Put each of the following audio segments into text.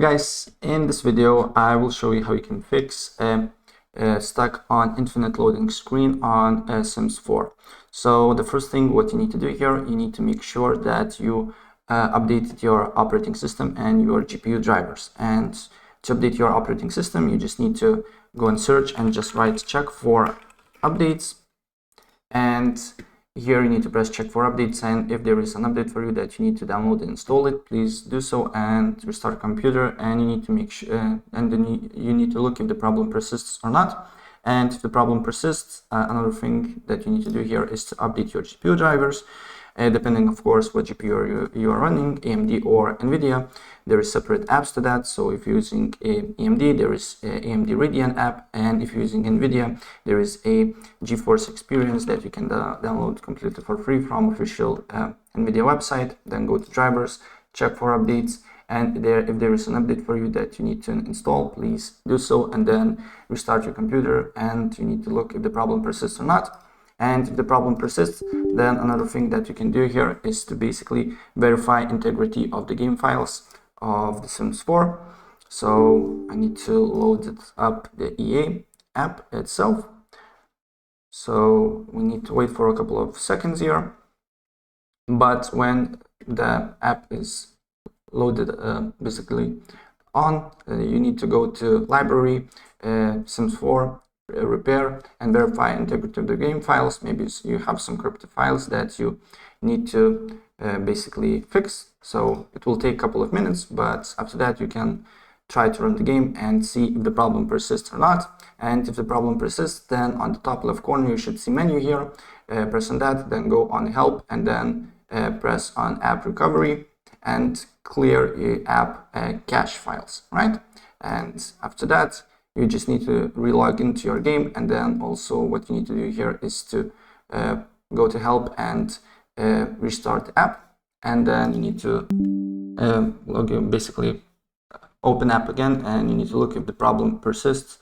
Guys, in this video, I will show you how you can fix stuck on infinite loading screen on Sims 4. So the first thing what you need to do here, you need to make sure that you updated your operating system and your GPU drivers. And to update your operating system, you just need to go and search and just write check for updates. And here you need to press check for updates, and if there is an update for you that you need to download and install it, please do so and restart computer. And you need to make sure and then you need to look if the problem persists or not. And if the problem persists, another thing that you need to do here is to update your GPU drivers. Depending, of course, what GPU you are running, AMD or NVIDIA, there is separate apps to that. So if you're using AMD, there is a AMD Radeon app, and if you're using NVIDIA, there is a GeForce Experience that you can download completely for free from official NVIDIA website. Then go to drivers, check for updates, and if there is an update for you that you need to install, please do so, and then restart your computer, and you need to look if the problem persists or not. And if the problem persists, then another thing that you can do here is to basically verify integrity of the game files of The Sims 4. So I need to load it up, the EA app itself. So we need to wait for a couple of seconds here. But when the app is loaded basically on, you need to go to library, Sims 4, repair, and verify integrity of the game files. Maybe you have some corrupted files that you need to basically fix. So it will take a couple of minutes, but after that you can try to run the game and see if the problem persists or not. And if the problem persists, then on the top left corner you should see menu here. Press on that, then go on help, and then press on app recovery and clear your app cache files, right? And after that, you just need to relog into your game, and then also what you need to do here is to go to help and restart the app, and then you need to log in, basically open app again, and you need to look if the problem persists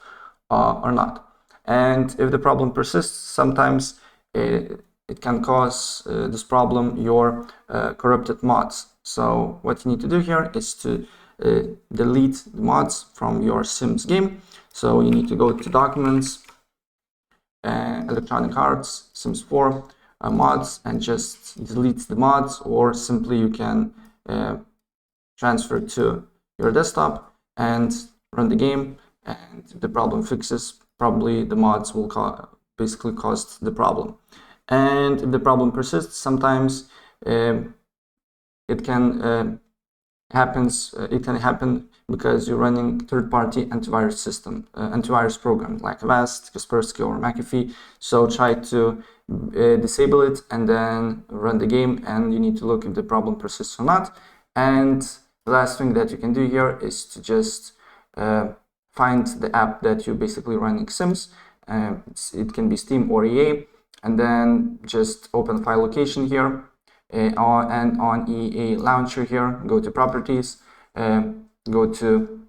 or not. And if the problem persists, sometimes it can cause this problem your corrupted mods. So what you need to do here is to delete the mods from your Sims game. So you need to go to Documents, Electronic Arts, Sims 4, mods, and just delete the mods, or simply you can transfer to your desktop and run the game. And if the problem fixes, probably the mods will basically cause the problem. And if the problem persists, sometimes it can happen because you're running third-party antivirus system, antivirus program like Avast, Kaspersky, or McAfee. So try to disable it and then run the game, and you need to look if the problem persists or not. And the last thing that you can do here is to just find the app that you're basically running Sims. It can be Steam or EA, and then just open file location here. And on EA Launcher here, go to Properties, go to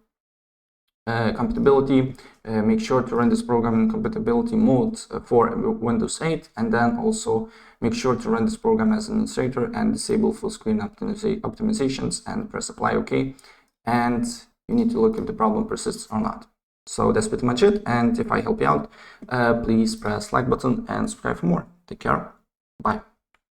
Compatibility, make sure to run this program in compatibility mode for Windows 8, and then also make sure to run this program as an administrator and disable full screen optimizations, and press Apply OK. And you need to look if the problem persists or not. So that's pretty much it, and if I help you out, please press like button and subscribe for more. Take care, bye.